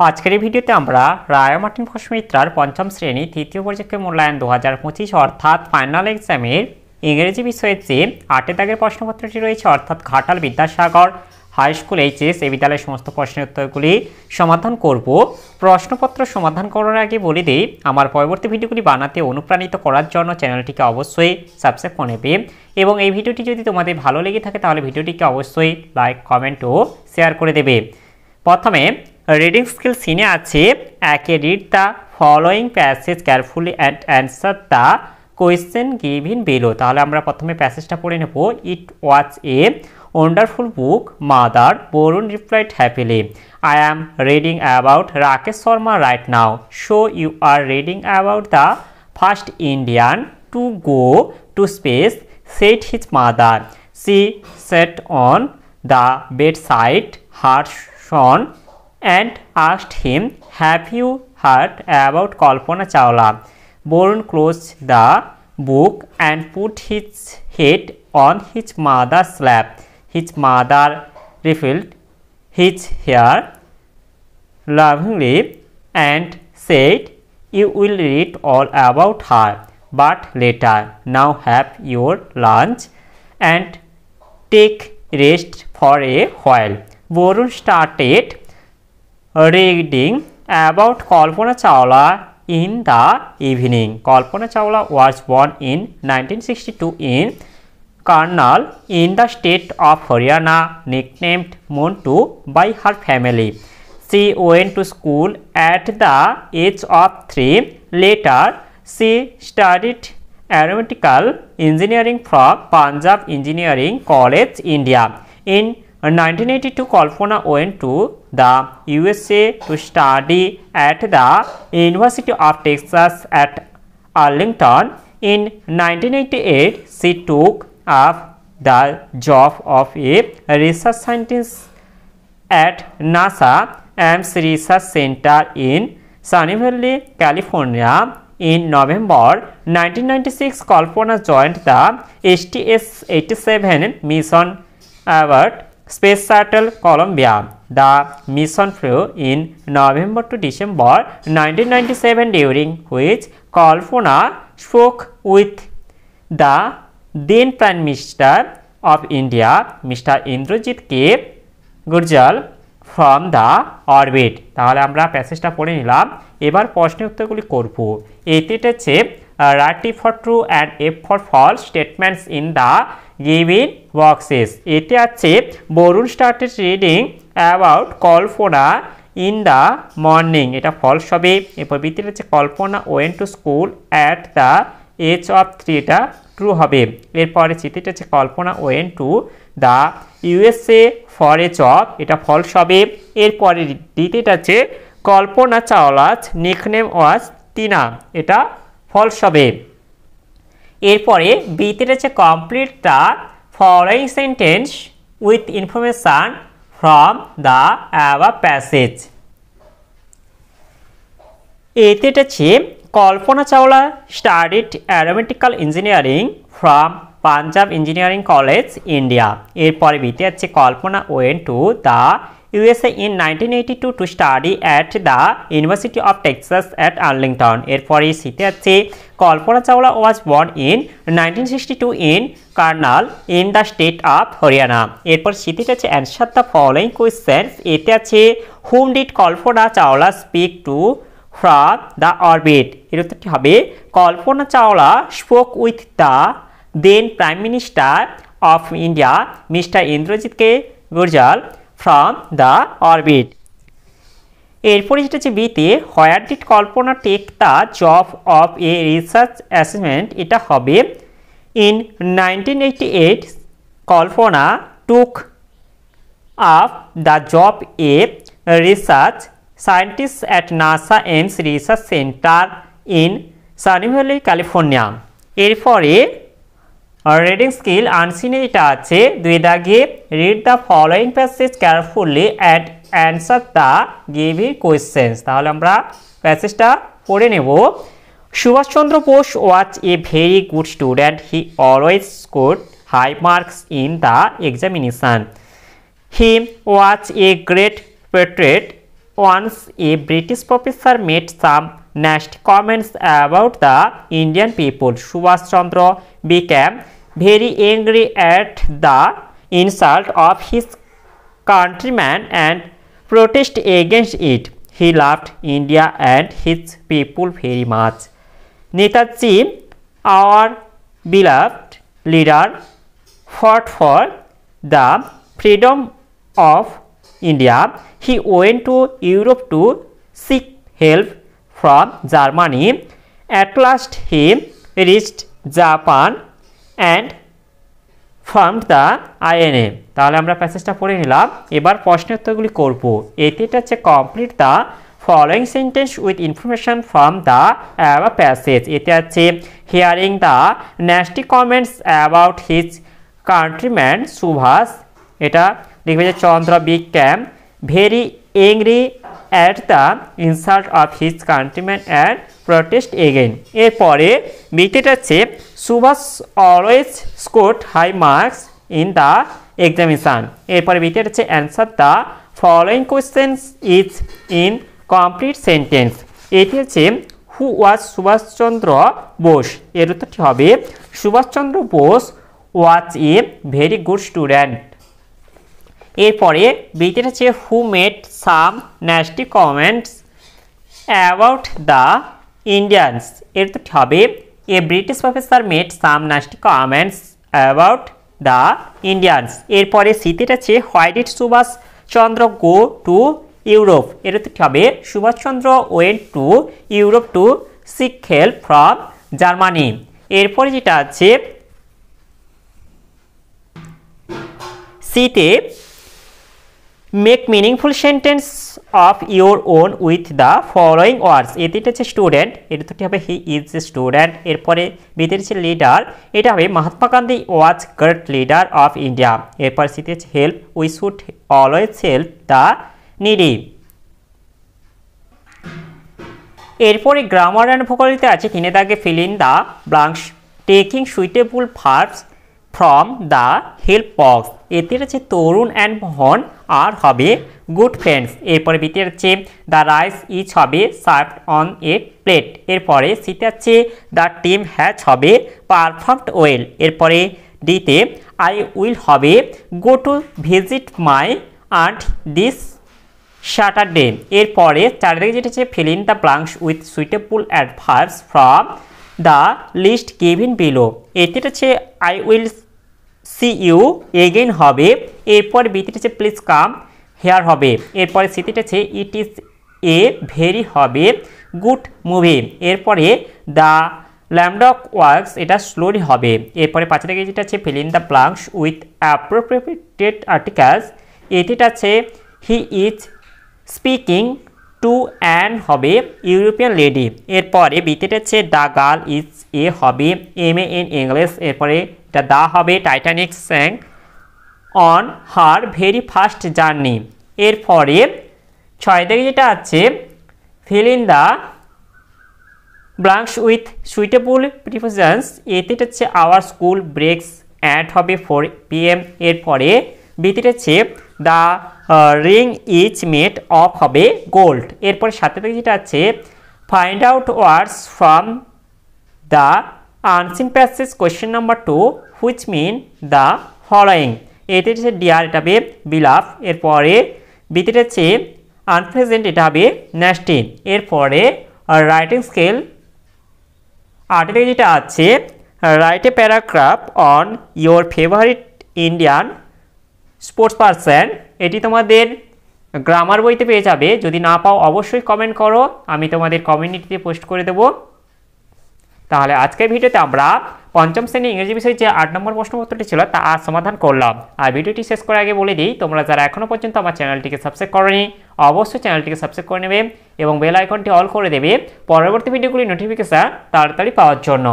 আজকের এই ভিডিওতে আমরা রায় মার্টিন ঘোষমিত্রার পঞ্চম শ্রেণী তৃতীয় পর্যায়ের মূল্যায়ন 2025 অর্থাৎ ফাইনাল এক্সামের ইংরেজি বিষয়ের যে 8 দাগের প্রশ্নপত্রটি রয়েছে অর্থাৎ Ghatal Vidyasagar high school HS এই বিদ্যালয়ের সমস্ত প্রশ্নের উত্তরগুলি সমাধান করব। প্রশ্নপত্র সমাধান করার আগে বলে দিই, আমার পরবর্তী ভিডিওগুলি বানাতে অনুপ্রাণিত করার জন্য চ্যানেলটিকে অবশ্যই সাবস্ক্রাইব করে নেবে এবং এই ভিডিওটি যদি তোমাদের ভালো লেগে থাকে তাহলে ভিডিওটিকে অবশ্যই লাইক, কমেন্ট ও শেয়ার করে দেবে। প্রথমে রিডিং স্কিল সিনে আছে একে read the following passage carefully and answer the question given below. তাহলে আমরা প্রথমে প্যাসেজটা পড়ে নেব। ইট ওয়াজ এ wonderful book, mother, Borun replied happily. I am reading about Rakesh Sharma right now. So you are reading about the first Indian to go to space, said his mother. She sat on the bedside her son and asked him, have you heard about Kalpana Chawla? Borun closed the book and put his head on his mother's lap. His mother ruffled his hair lovingly and said, you will read all about her, but later. Now have your lunch and take rest for a while. Borun started reading about Kalpana Chawla in the evening. Kalpana Chawla was born in 1962 in Karnal in the state of Haryana, nicknamed Montu by her family. She went to school at the age of 3. Later, she studied aeronautical engineering from Punjab Engineering College, India. In 1982, Kalpana went to the USA to study at the University of Texas at Arlington. In 1988, she took up the job of a research scientist at NASA Ames Research Center in Sunnyvale, California. In November 1996, Kalpana joined the STS-87 mission aboard Space Shuttle Columbia. The mission flew in November to December 1997, during which Kalpana spoke with the then Prime Minister of India, Mr. Indrajit K. Gurjal from the orbit. তাহলে আমরা প্যাসেজটা পড়ে নিলাম, এবার প্রশ্নের উত্তরগুলি করব। এতে হচ্ছে write for true and F for false statements in the given boxes. এতে আছে Barun started reading about Kalpana in the morning, এটা ফলস হবে। এরপর বিতে হচ্ছে Kalpana went to school at the age of 3, এটা ট্রু হবে। এরপরে চিঠিটা হচ্ছে Kalpana went to the USA for a job, এটা ফলস হবে। এরপরে দ্বিতীয়টা হচ্ছে কল্পনা চাওলাস নিকনেম ওয়াজ টিনা, এটা ফলস হবে। এরপরে বিতেটা হচ্ছে complete the following sentence with information from the above passage. এতে হচ্ছে Kalpana Chawla studied aeronautical engineering from Punjab Engineering College, India. এরপরে বিতে আছে কল্পনা went to the USA in 1982 to study at the University of Texas at Arlington. এরপরে সিতে আছে Kalpana Chawla was born in 1962 in Karnal in the state of Haryana. এরপর সিতে আছে answer the following questions. এতে আছে whom did Kalpana Chawla speak to from the orbit? এর উত্তরটি হবে Kalpana Chawla spoke with the then prime minister of India mister Indrajit K Gujral from the orbit. এরপরে যেটা হচ্ছে বিতে where did Kalpana take the job of a research assistant, এটা হবে in 1988 Kalpana took up the job a research scientists at NASA Ames Research Center in Sunnyvale, California. এরপরে reading skill আনসিনে এটা আছে 2 দাগে read the following passage carefully and answer the given questions. তাহলে আমরা প্যাসেজটা পড়ে নেব। Subhas Chandra Bose was a very good student, he always scored high marks in the examination. He was a great patriot once a British professor made some nasty comments about the Indian people. Subhash Chandra became very angry at the insult of his countrymen and protested against it. He loved India and his people very much. Netaji, our beloved leader, fought for the freedom of India. He went to Europe to seek help from Germany. At last he reached Japan and formed the INA. তাহলে আমরা প্যাসেজটা পড়ে নিলাম। এবার প্রশ্নের উত্তরগুলি করব। এটা হচ্ছে complete the following sentence with information from the above passage. এটা হচ্ছে hearing the nasty comments about his countryman Subhas, এটা লিখবে যে Chandra became very angry at the insult of his countryman and protest again. এরপরে বিটা হচ্ছে Subhas always scored high marks in the examination. এরপরে বিটা হচ্ছে answer the following questions is in complete sentence. এটি হচ্ছে হু ওয়াজ সুভাষচন্দ্র বোস, এর উত্তরটি হবে Subhas Chandra Bose was a very good student. এরপরে বিটা হচ্ছে who made some nasty comments about the Indians, এর উত্তরটি হবে a British professor made some nasty comments about the Indians. এরপরে সিতে আছে why did Subhas Chandra go to Europe, এর উত্তরটি হবে Subhas Chandra went to Europe to seek help from Germany. এরপরে যেটা আছে সিতে make meaningful sentence of your own with the following words. এতে হচ্ছে স্টুডেন্ট, এর উত্তরটি হবে হি ইজ এ স্টুডেন্ট। এরপরে বিতে হচ্ছে লিডার, এটা হবে Mahatma Gandhi was great leader of India. এরপর সিতে হচ্ছে help, we should always help the needy. এরপরে গ্রামার অ্যান্ড ভোকাবুলারিতে আছে তিনে দাগে feel in the blanks taking suitable verbs from the help box. এতে আছে তরুণ অ্যান্ড মোহন আর হবে গুড ফ্রেন্ডস। এরপরে বিতে আছে দ্য রাইস ইজ হবে সার্ভড অন এ প্লেট। এরপরে সিতে আছে দ্য টিম হ্যাজ হবে পারফর্মড ওয়েল। এরপরে ডিতে আই উইল হবে go to visit my aunt this Saturday. এরপরে চারিদিকে যেটা হচ্ছে fill in the blanks with suitable adverbs from the list given below. এতে হচ্ছে I will see you again হবে। এরপর বিতে হচ্ছে প্লিজ কাম হেয়ার হবে। এরপরে সিতে হচ্ছে ইট ইজ এ ভেরি হবে গুড মুভি। এরপরে দ্য ল্যামডক ওয়ার্কস, এটা স্লোলি হবে। এরপরে পাঁচে থেকে যেটা আছে feel in the blanks with অ্যাপ্রোপ্রিয়েটেড articles. এতে আছে he is speaking to an হবে ইউরোপিয়ান লেডি। এরপরে বিতে হচ্ছে দ্য গার্ল ইজ এ হবে MA ইন ইংলিশ। এরপরে এটা দা হবে Titanic স্যাং on her very first journey. এরপরে ছয় থেকে যেটা আছে feel in the blanks with suitable prepositions. এতে হচ্ছে আওয়ার স্কুল ব্রেকস অ্যাট হবে 4 PM। এরপরে বিতে হচ্ছে the ring is made of হবে গোল্ড। এরপরে সাথে থেকে যেটা আছে find out words from the unseen passage question number 2 which mean the following. এতে হচ্ছে ডিয়ার, এটা হবে বিলাভ। এরপরে বিতে হচ্ছে আনপ্লেজেন্ট, এটা হবে ন্যাস্টি। এরপরে রাইটিং স্কেল আটে থেকে যেটা আছে write a paragraph on your favourite Indian sports person. এটি তোমাদের গ্রামার বইতে পেয়ে যাবে, যদি না পাও অবশ্যই কমেন্ট করো, আমি তোমাদের কমিউনিটিতে পোস্ট করে দেবো। তাহলে আজকের ভিডিওতে আমরা পঞ্চম শ্রেণী ইংরেজি বিষয়ে যে 8 নম্বর প্রশ্নপত্রটি ছিল তা আজ সমাধান করলাম। আর ভিডিওটি শেষ করার আগে বলে দিই, তোমরা যারা এখনও পর্যন্ত আমার চ্যানেলটিকে সাবস্ক্রাইব করোনি অবশ্যই চ্যানেলটিকে সাবস্ক্রাইব করে নেবে এবং বেল আইকনটি অল করে দেবে পরবর্তী ভিডিওগুলির নোটিফিকেশন তাড়াতাড়ি পাওয়ার জন্য।